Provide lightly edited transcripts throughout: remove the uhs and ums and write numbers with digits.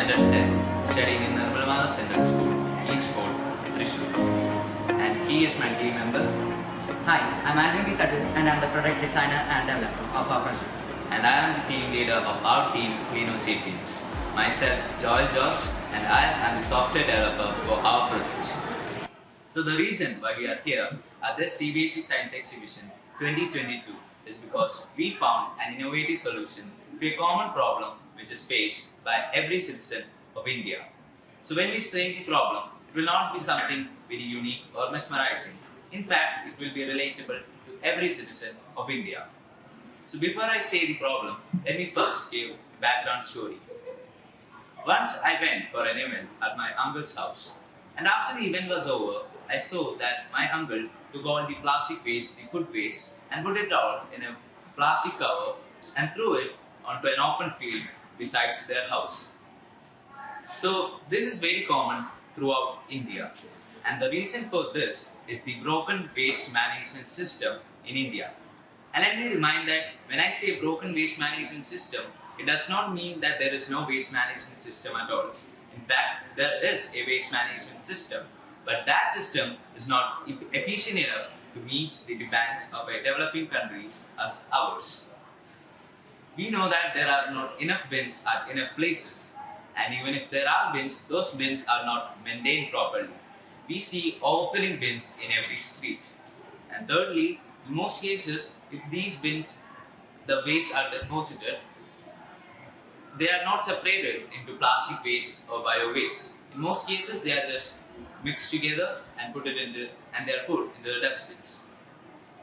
standard 10th, studying in Nirmal Central School, East Fort, Thrissur. And he is my team member. Hi, I'm Avinya and I'm the product designer and developer of our project. And I am the team leader of our team, Cleano Sapiens. Myself, Joel George, and I am the software developer for our project. So the reason why we are here at this CBSE Science Exhibition 2022 is because we found an innovative solution to a common problem which is faced by every citizen of India. So when we say the problem, it will not be something very unique or mesmerizing. In fact, it will be relatable to every citizen of India. So before I say the problem, let me first give background story. Once I went for an event at my uncle's house, and after the event was over, I saw that my uncle took all the plastic waste, the food waste, and put it all in a plastic cover and threw it onto an open field besides their house. So this is very common throughout India, and the reason for this is the broken waste management system in India. And let me remind that when I say broken waste management system, it does not mean that there is no waste management system at all. In fact, there is a waste management system, but that system is not efficient enough to meet the demands of a developing country as ours. We know that there are not enough bins at enough places, and even if there are bins, those bins are not maintained properly. We see overfilling bins in every street. And thirdly, in most cases, if these bins, the waste are deposited, they are not separated into plastic waste or bio waste. In most cases, they are just mixed together and they are put into the dustbins.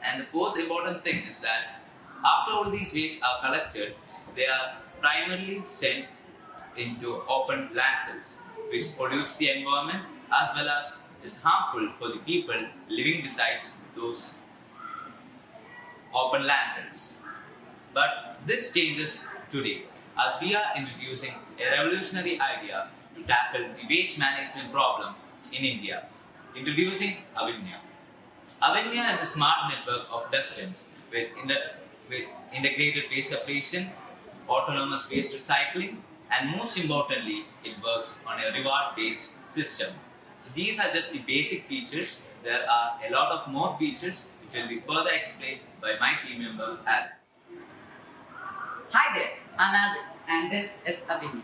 And the fourth important thing is that after all these wastes are collected, they are primarily sent into open landfills, which pollutes the environment as well as is harmful for the people living besides those open landfills. But this changes today as we are introducing a revolutionary idea to tackle the waste management problem in India, introducing Avinya. Avinya is a smart network of dustbins with integrated waste separation, autonomous waste recycling, and most importantly, it works on a reward-based system. So these are just the basic features. There are a lot of more features which will be further explained by my team member, Al. Hi there, I'm Alvin and this is Avinya.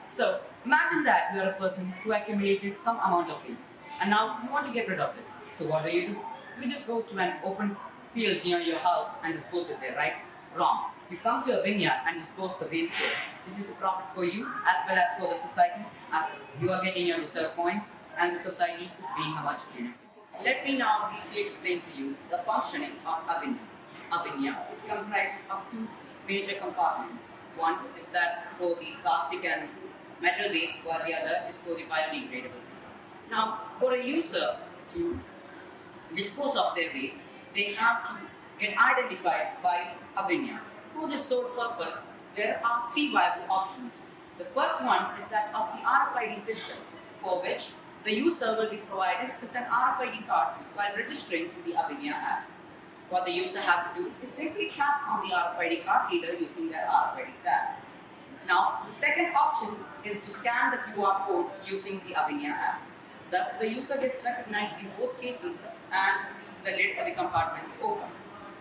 So imagine that you are a person who accumulated some amount of waste and now you want to get rid of it. So what do? You just go to an open field near your house and dispose it there, right? Wrong. You come to Avinya and dispose the waste there, which is a profit for you as well as for the society, as you are getting your reserve points and the society is being a much cleaner. Let me now briefly explain to you the functioning of Avinya. Avinya is comprised of two major compartments. One is that for the plastic and metal waste, while the other is for the biodegradable waste. Now, for a user to dispose of their waste, they have to get identified by Avinya. For this sole purpose, there are three viable options. The first one is that of the RFID system, for which the user will be provided with an RFID card while registering to the Avinya app. What the user has to do is simply tap on the RFID card reader using their RFID tag. Now, the second option is to scan the QR code using the Avinya app. Thus, the user gets recognized in both cases and the lid for the compartment is open.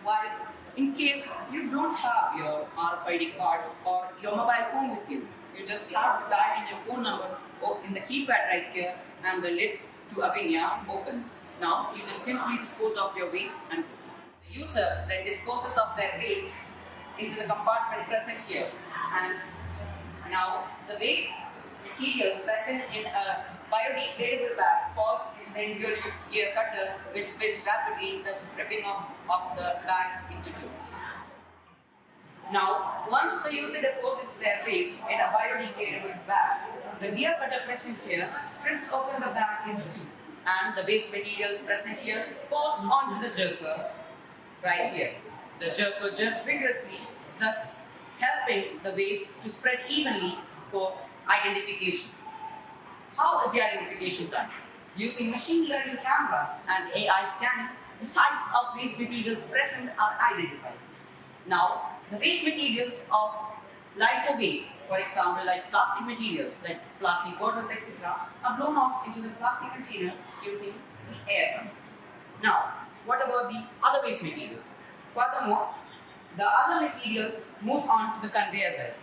While in case you don't have your RFID card or your mobile phone with you, you just have to type in your phone number or in the keypad right here and the lid to Avinya opens. Now, you just simply dispose of your waste and the user then disposes of their waste into the compartment present here. And now, the waste materials present in a biodegradable bag falls into the involute gear cutter, which spins rapidly, thus ripping off the bag into two. Now, once the user deposits their waste in a biodegradable bag, the gear cutter present here strips open the bag into two, and the waste materials present here falls onto the jerker right here. The jerker jerks vigorously, thus helping the waste to spread evenly for identification. How is the identification done? Using machine learning cameras and AI scanning, the types of waste materials present are identified. Now, the waste materials of Lighter weight, for example, like plastic materials, like plastic bottles, etc., are blown off into the plastic container using the air. Now, what about the other waste materials? Furthermore, the other materials move on to the conveyor belt.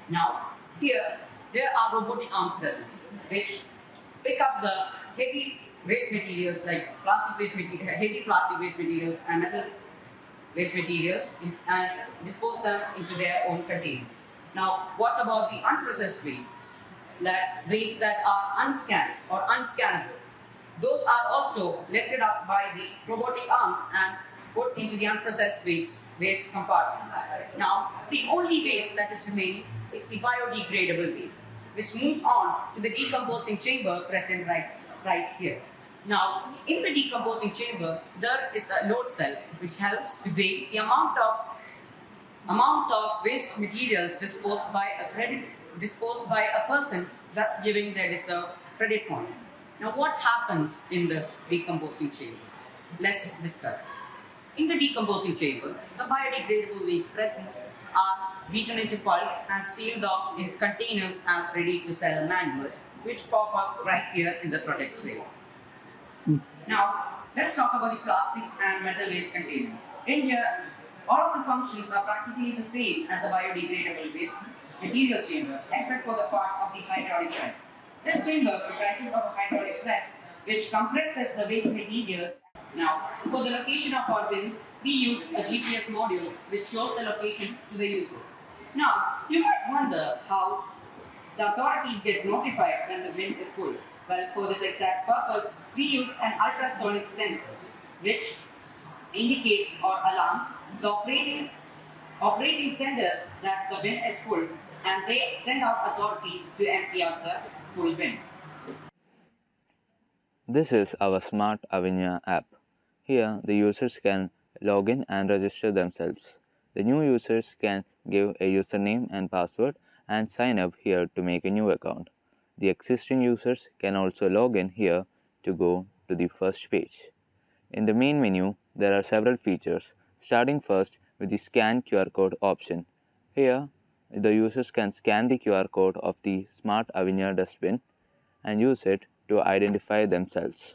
Now, here there are robotic arms present, which pick up the heavy waste materials like heavy plastic waste materials and metal waste materials and dispose them into their own containers. Now, what about the unprocessed waste? That waste that are unscanned or unscannable. Those are also lifted up by the robotic arms and put into the unprocessed waste compartment. Now, the only waste that is remaining is the biodegradable waste, which moves on to the decomposing chamber present right here. Now, in the decomposing chamber, there is a load cell which helps to weigh the amount of waste materials disposed by a person, thus giving their deserved credit points. Now, what happens in the decomposing chamber? Let's discuss. In the decomposing chamber, the biodegradable waste presents are beaten into pulp and sealed off in containers as ready to sell manuals, which pop up right here in the product tray. Now, let's talk about the plastic and metal waste container. In here, all of the functions are practically the same as the biodegradable waste material chamber, except for the part of the hydraulic press. This chamber comprises of a hydraulic press, which compresses the waste materials. Now, for the location of our bins, we use a GPS module which shows the location to the users. Now, you might wonder how the authorities get notified when the bin is full. Well, for this exact purpose, we use an ultrasonic sensor, which indicates or alarms the operating centers that the bin is full, and they send out authorities to empty out the full bin. This is our smart Avinya app. Here, the users can log in and register themselves. The new users can give a username and password and sign up here to make a new account. The existing users can also log in here to go to the first page. In the main menu, there are several features, starting first with the scan QR code option. Here, the users can scan the QR code of the smart Avinya dustbin and use it to identify themselves.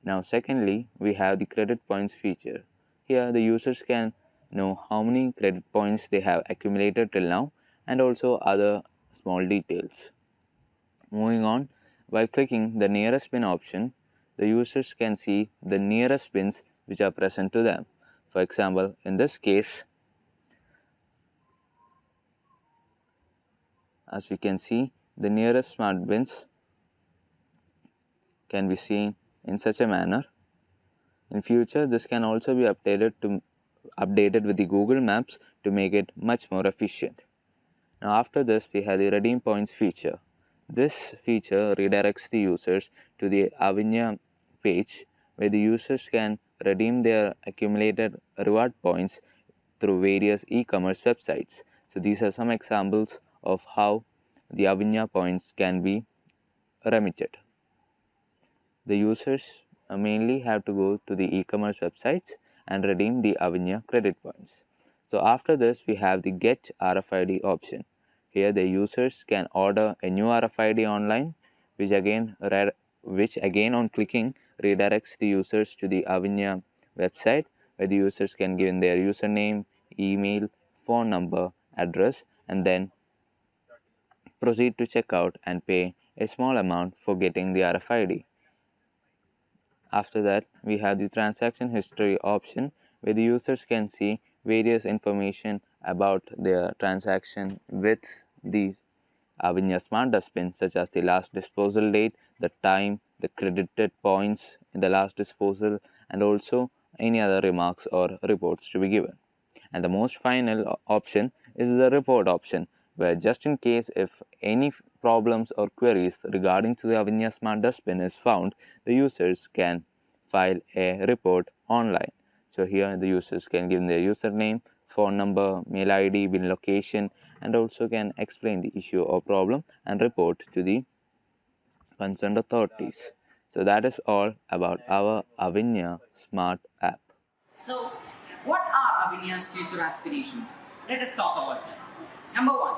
Now, secondly, we have the credit points feature. Here, the users can know how many credit points they have accumulated till now and also other small details. Moving on, by clicking the nearest bin option, the users can see the nearest bins which are present to them. For example, in this case, as we can see, the nearest smart bins can be seen in such a manner. In future, this can also be updated with the Google Maps to make it much more efficient. Now, after this, we have the redeem points feature. This feature redirects the users to the Avinya page where the users can redeem their accumulated reward points through various e-commerce websites. So these are some examples of how the Avinya points can be remitted. The users mainly have to go to the e-commerce websites and redeem the Avinya credit points. So after this, we have the Get RFID option. Here the users can order a new RFID online, which again on clicking redirects the users to the Avinya website where the users can give in their username, email, phone number, address, and then proceed to checkout and pay a small amount for getting the RFID. After that, we have the transaction history option where the users can see various information about their transaction with the Avinya smart dustbin, such as the last disposal date, the time, the credited points in the last disposal, and also any other remarks or reports to be given. And the most final option is the report option, where just in case if any problems or queries regarding to the Avinya smart dustbin is found, the users can file a report online. So here the users can give their username, phone number, mail ID, bin location, and also can explain the issue or problem and report to the concerned authorities. So that is all about our Avinya smart app. So, what are Avinya's future aspirations? Let us talk about them. Number one,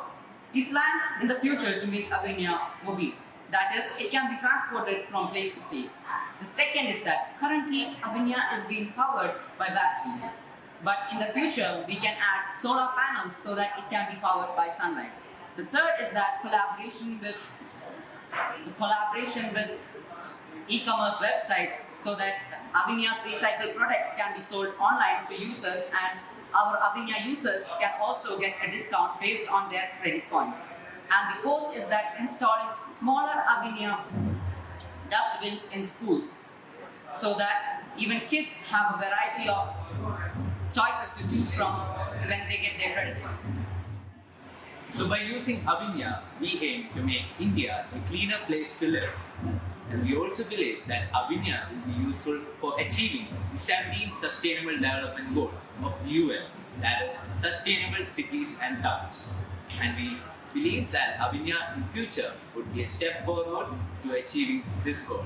we plan in the future to make Avinya mobile. That is, it can be transported from place to place. The second is that currently Avinya is being powered by batteries. But in the future, we can add solar panels so that it can be powered by sunlight. The third is that collaboration with e-commerce websites so that Avinya's recycled products can be sold online to users, and our Avinya users can also get a discount based on their credit points. And the fourth is that installing smaller Avinya dustbins in schools so that even kids have a variety of choices to choose from when they get their credit points. So by using Avinya, we aim to make India a cleaner place to live. And we also believe that Avinya will be useful for achieving the 17th Sustainable Development Goal of the UN, that is, sustainable cities and towns. And we believe that Avinya in future would be a step forward to achieving this goal.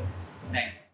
Thank you.